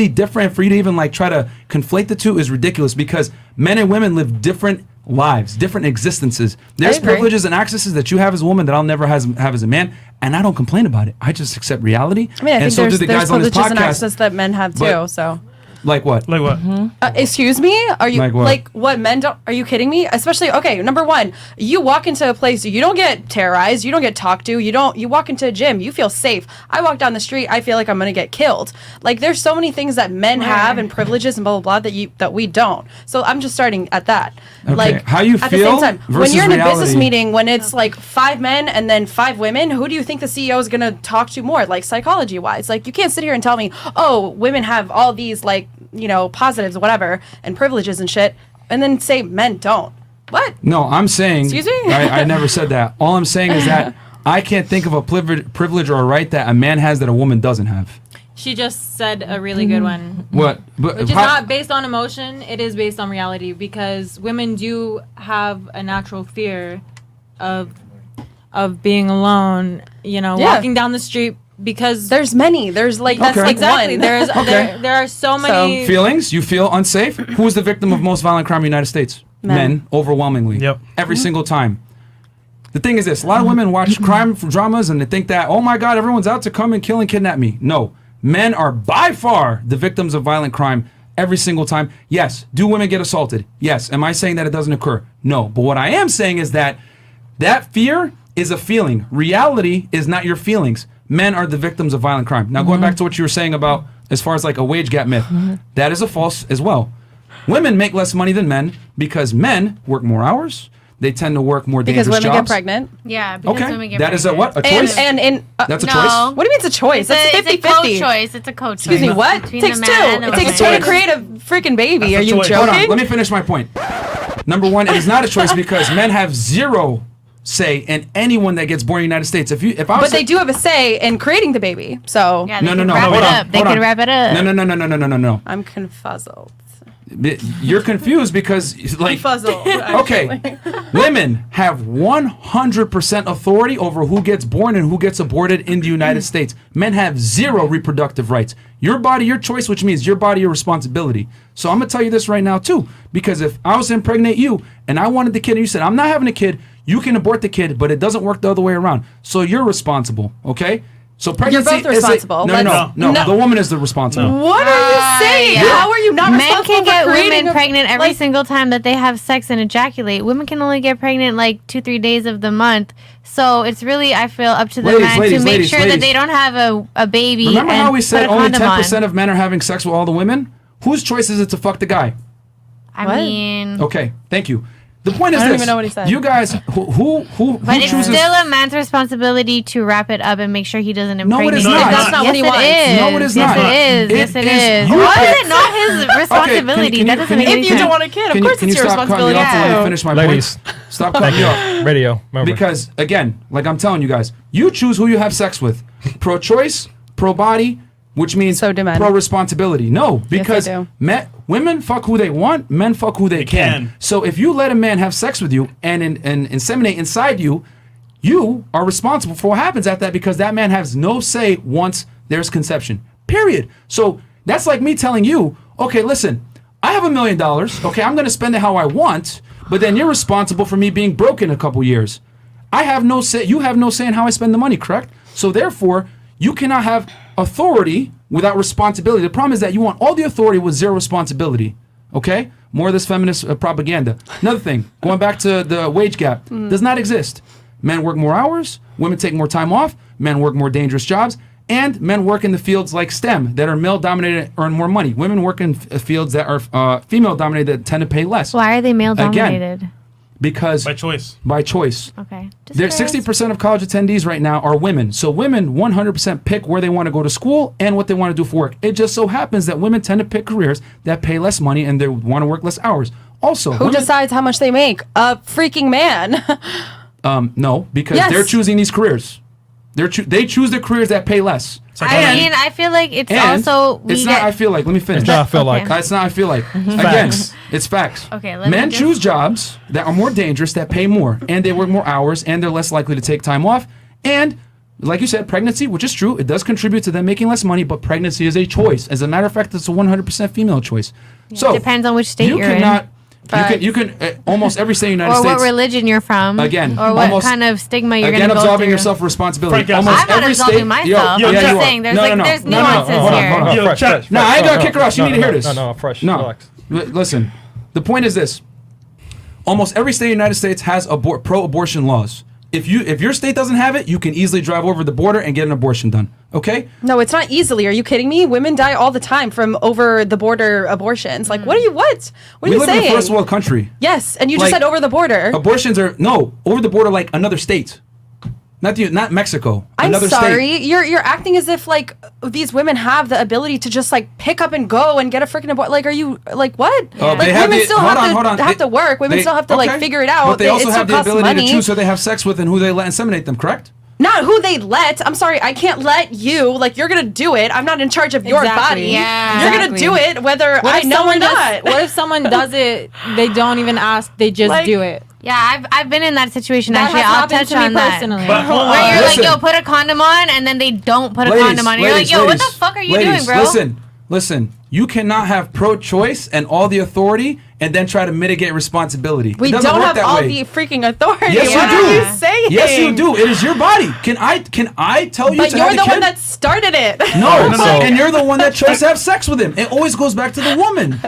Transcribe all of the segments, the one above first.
different. For you to even like try to conflate the two is ridiculous, because men and women live different lives, different existences. There's privileges and accesses that you have as a woman that I'll never have as a man, and I don't complain about it. I just accept reality. I mean, I and think so do the guys on this privileges and podcast. access that men have too. So. Like what? Like what? Excuse me? Are you like what men don't? Are you kidding me? Especially, okay, number one, you walk into a place, you don't get terrorized, you don't get talked to, you walk into a gym, you feel safe. I walk down the street, I feel like I'm gonna get killed. Like, there's so many things that men have and privileges and blah blah blah that we don't. So I'm just starting at that. Okay. Like, how you at feel the same time, when versus you're in a reality. business meeting, when it's like 5 men and then 5 women, who do you think the CEO is gonna talk to more? Like, psychology wise, like, you can't sit here and tell me, oh, women have all these like, you know, positives, whatever, and privileges and shit, and then say men don't. What? No, I'm saying. Excuse me? I never said that. All I'm saying is that I can't think of a privilege or a right that a man has that a woman doesn't have. She just said a really good one. What? But Which is not based on emotion, it is based on reality, because women do have a natural fear of being alone, you know, walking down the street, because there's many. There's like that's like exactly. one. There's there are so many feelings. You feel unsafe. Who is the victim of most violent crime in the United States? Men, overwhelmingly. Yep. Every single time. The thing is this: a lot of women watch crime dramas and they think that, oh my God, everyone's out to come and kill and kidnap me. No, men are by far the victims of violent crime every single time. Yes. Do women get assaulted? Yes. Am I saying that it doesn't occur? No. But what I am saying is that fear is a feeling. Reality is not your feelings. Men are the victims of violent crime. Now, going back to what you were saying about as far as like a wage gap myth, that is a false as well. Women make less money than men because men work more hours. They tend to work more dangerous jobs. Because women get pregnant. Yeah, because women get pregnant. That is a what? A choice? That's a choice? What do you mean it's a choice? That's 50-50. It's a co-choice. It's a co-choice. Excuse me, what? It takes 2. It takes 2 to create a freaking baby. Are you joking? Hold on, let me finish my point. Number one, it is not a choice because men have zero say in anyone that gets born in the United States. But they do have a say in creating the baby. So yeah, they can wrap it up. They can wrap it up. No. I'm confuzzled. You're confused because like okay, women have 100% authority over who gets born and who gets aborted in the United States. Men have 0 reproductive rights. Your body, your choice, which means your body, your responsibility. So I'm gonna tell you this right now too, because if I was to impregnate you and I wanted the kid and you said I'm not having a kid, you can abort the kid, but it doesn't work the other way around. So you're responsible, okay? So pregnancy You're both responsible. No. The woman is the responsible. No. What are you saying? Yeah. How are you not responsible? Men can get women pregnant every single time that they have sex and ejaculate. Women can only get pregnant like 2-3 days of the month. So it's really, I feel, up to the man to make sure that they don't have a baby. Remember how we said only 10% on. of men are having sex with all the women? Whose choice is it to fuck the guy? I mean... Okay, thank you. The point is I don't even know what he said. You guys, who But it's chooses? still a man's responsibility to wrap it up and make sure he doesn't impregnate. No, it is not. That's not what he wants. No, it is not. Yes, it is. Why is it not his responsibility? That doesn't make any sense. If you don't want a kid, of course it's your responsibility. Let me finish my Ladies. point. Stop cutting me off. Radio. Remember. Because again, like I'm telling you guys, you choose who you have sex with. Pro-choice, pro-body, which means pro-responsibility. No, because women fuck who they want, men fuck who they can. So if you let a man have sex with you and inseminate inside you, you are responsible for what happens after that, because that man has no say once there's conception. Period. So that's like me telling you, okay, listen, I have $1 million. Okay, I'm going to spend it how I want, but then you're responsible for me being broke in a couple years. I have no say. You have no say in how I spend the money, correct? So therefore, you cannot have authority without responsibility. The problem is that you want all the authority with 0 responsibility. Okay? More of this feminist propaganda. Another thing, going back to the wage gap, does not exist. Men work more hours, women take more time off, men work more dangerous jobs, and men work in the fields like STEM that are male-dominated, earn more money. Women work in fields that are female-dominated that tend to pay less. Why are they male-dominated? Again, because by choice. By choice. Okay. There's 60% of college attendees right now are women. So women 100% pick where they want to go to school and what they want to do for work. It just so happens that women tend to pick careers that pay less money and they want to work less hours. Also, who decides how much they make? A freaking man. No, because they're choosing these careers. They choose the careers that pay less. I mean, I feel like it's also... It's not I feel like. Let me finish. It's not I feel like. It's not I feel like. Again, it's facts. Okay, Men choose jobs that are more dangerous, that pay more, and they work more hours, and they're less likely to take time off, and like you said, pregnancy, which is true, it does contribute to them making less money, but pregnancy is a choice. As a matter of fact, it's a 100% female choice. Yeah. So depends on which state you're in. You can almost every state in the United States. Or what religion you're from. Again. Or what kind of stigma you're going to go through. Again, absolving yourself of responsibility. Almost I'm not absolving myself. I'm just saying there's nuances here. No, I ain't going to kick her out. You need to hear this. No, fresh. No. Listen, the point is this. Almost every state in the United States has pro-abortion laws. If your state doesn't have it, you can easily drive over the border and get an abortion done. Okay? No, it's not easily. Are you kidding me? Women die all the time from over the border abortions. Like, what are you saying? We live in a first world country. Yes, and you just said over the border. Abortions are over the border, like another state. Not Mexico. I'm another sorry. State. You're acting as if like these women have the ability to just like pick up and go and get a freaking abortion. Like, are you like what? Like women still have to work. Women still have to like figure it out. But they also have the ability to choose who they have sex with and who they let inseminate them. Correct? Not who they let. I'm sorry. I can't let you. Like you're gonna do it. I'm not in charge of your body. Yeah. You're gonna do it whether I know or not. What if someone does it? They don't even ask. They just do it. Yeah, I've been in that situation. That actually, I'll touch on that. Personally. Where you're like, yo, put a condom on, and then they don't put a condom on. You're like, yo, what the fuck are you doing, bro? Listen. You cannot have pro-choice and all the authority and then try to mitigate responsibility. We don't have all the freaking authority. Yes, what you do. Are you saying? Yes, you do. It is your body. Can I tell you? But you're the one that started it. No, and you're the one that chose to have sex with him. It always goes back to the woman.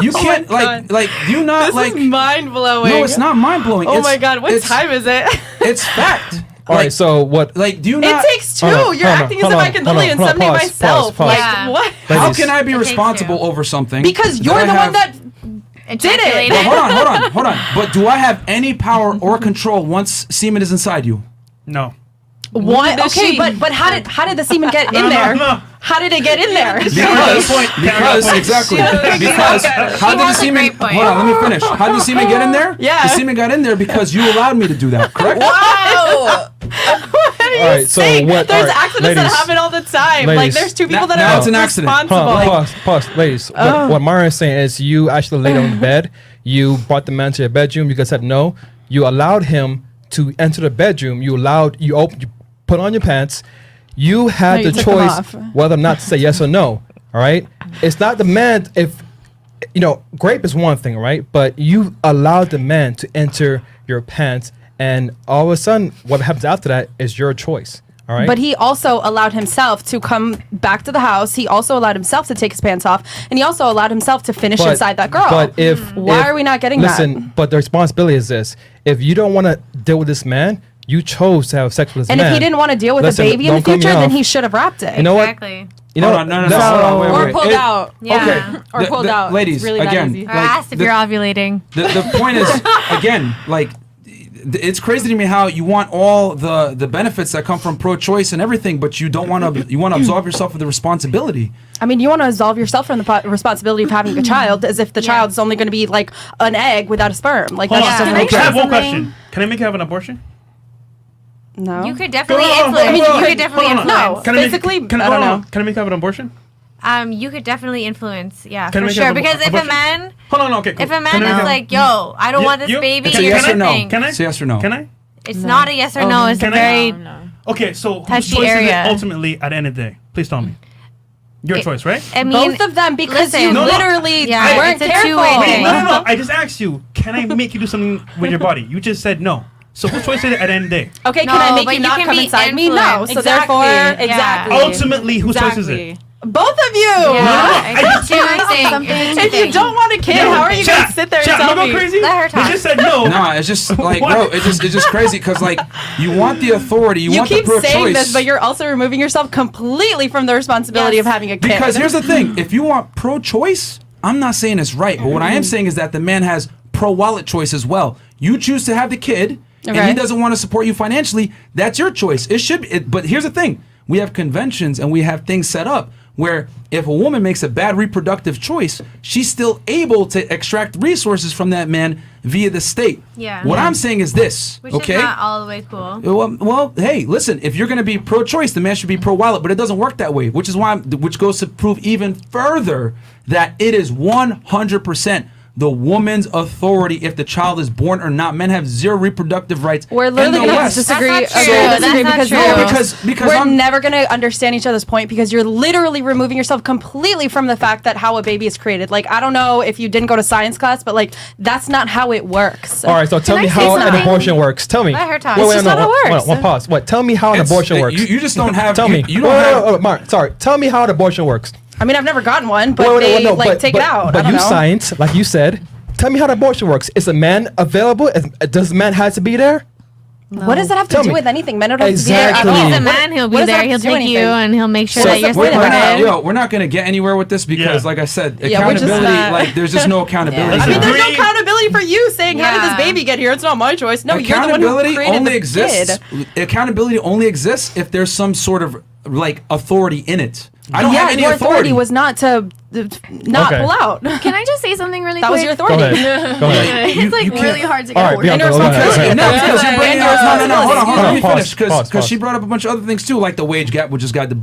You can't do you not this is mind blowing. No, it's not mind blowing. Oh my god, what time is it? It's fact. All right, so what? Like, do you not? It takes two. You're acting as if I can literally inseminate myself. Pause. Like, what? How can I be responsible over something? Because you're the one that did it. Well, hold on. But do I have any power or control once semen is inside you? No. What? Okay, but how did the semen get in there? No. How did it get in there? Because exactly. Because how did the semen? Hold on, let me finish. How did the semen get in there? Yeah. The semen got in there because you allowed me to do that. Correct? Wow. What are you right, saying? so what? There's Right, accidents ladies, that happen all the time. ladies, Like there's two people that now are it's an accident. responsible. Pause, ladies. What Myron is saying is you actually laid on the bed. You brought the man to your bedroom. You guys said no. You allowed him to enter the bedroom. You put on your pants. You had the choice whether or not to say yes or no. All right. It's not the man. If grape is one thing, right? But you allowed the man to enter your pants, and all of a sudden, what happens after that is your choice. All right. But he also allowed himself to come back to the house. He also allowed himself to take his pants off, and he also allowed himself to finish inside that girl. But why are we not getting that? Listen, but the responsibility is this: if you don't want to deal with this man, you chose to have sex with this man. And if he didn't want to deal with a baby in the future, then he should have wrapped it. You know what? Exactly. Hold on, no. Wait. Or pulled out. Yeah. Okay. Or pulled out. Ladies, it's really again. easy. Or asked if you're ovulating. The point is, again, like, it's crazy to me how you want all the benefits that come from pro-choice and everything, but you don't want to. You want to absolve yourself of the responsibility. I mean, you want to absolve yourself from the responsibility of having a child, as if the child's only going to be like an egg without a sperm. Like that's just doesn't make sense. I have one question. Can I make you have an abortion? No. You could definitely influence. You could definitely influence. Can physically, I don't know. Can I make you have an abortion? You could definitely influence, yeah, Can for we sure. have Because if a abortion? man, Hold on, okay, cool. if a man is like, yo, I don't want this baby, It's a yes or no. everything. Can I? It's a yes or no. Can I? It's not a yes or no. It's a Can I? very No. Okay, so whose touchy choice is area. it ultimately at the end of the day? Please tell me. Your choice, right? I mean, Both of them, because listen, you No, no. literally Yeah, weren't it's a careful. two-way Wait, thing. no. I just asked you, can I make you do something with your body? You just said no. So whose choice is it at the end of the day? Okay, No, can I make but you you not can come be inside me? No. influenced. So Exactly. therefore, Exactly. Ultimately, whose choice is it? both of you. Yeah, it's a two-way thing. If you don't want a kid, how are you going to sit there and Chat, tell am I me? go crazy? Let her talk. You just said no. Nah, it's just like, What? bro, it's just crazy because like you want the authority, you want the keep pro-choice. saying this, but you're also removing yourself completely from the responsibility of having a kid. Because here's the thing: if you want pro-choice, I'm not saying it's right, but what I am saying is that the man has pro-wallet choice as well. You choose to have the kid, and he doesn't want to support you financially. That's your choice. It should be. But here's the thing: we have conventions and we have things set up where if a woman makes a bad reproductive choice, she's still able to extract resources from that man via the state. Yeah. What I'm saying is this, Which okay? is not all the way cool. Well, hey, listen. If you're going to be pro-choice, the man should be pro-wallet, but it doesn't work that way. Which is why, which goes to prove even further that it is 100% the woman's authority if the child is born or not. Men have zero reproductive rights. We're literally going to disagree. Because we're never going to understand each other's point because you're literally removing yourself completely from the fact that how a baby is created. Like, I don't know if you didn't go to science class, but like that's not how it works. All right, so tell me how an abortion works. Tell me. Let her talk. It's just not how it works. One pause. What? Tell me how an abortion works. You just don't have. Tell me. You don't have. Mark, sorry. Tell me how an abortion works. I mean, I've never gotten one, but they take it out. But you science, like you said. Tell me how the abortion works. Is a man available? Does the man have to be there? No. What does that have to do with anything? Men don't have to be there. If he's a man, he'll be there. He'll take you and he'll make sure that you're supported. We're not going to get anywhere with this because, like I said, accountability. Like, there's just no accountability. I mean, there's no accountability for you saying, "How did this baby get here?" It's not my choice. No, you're the one who created the kid. Accountability only exists if there's some sort of like authority in it. I don't have any your authority was not to not pull out. Can I just say something really quick? That was your authority. Go ahead. It's like really hard to get a word. No, hold on. Let me finish because she brought up a bunch of other things too, like the wage gap, which just got debunked.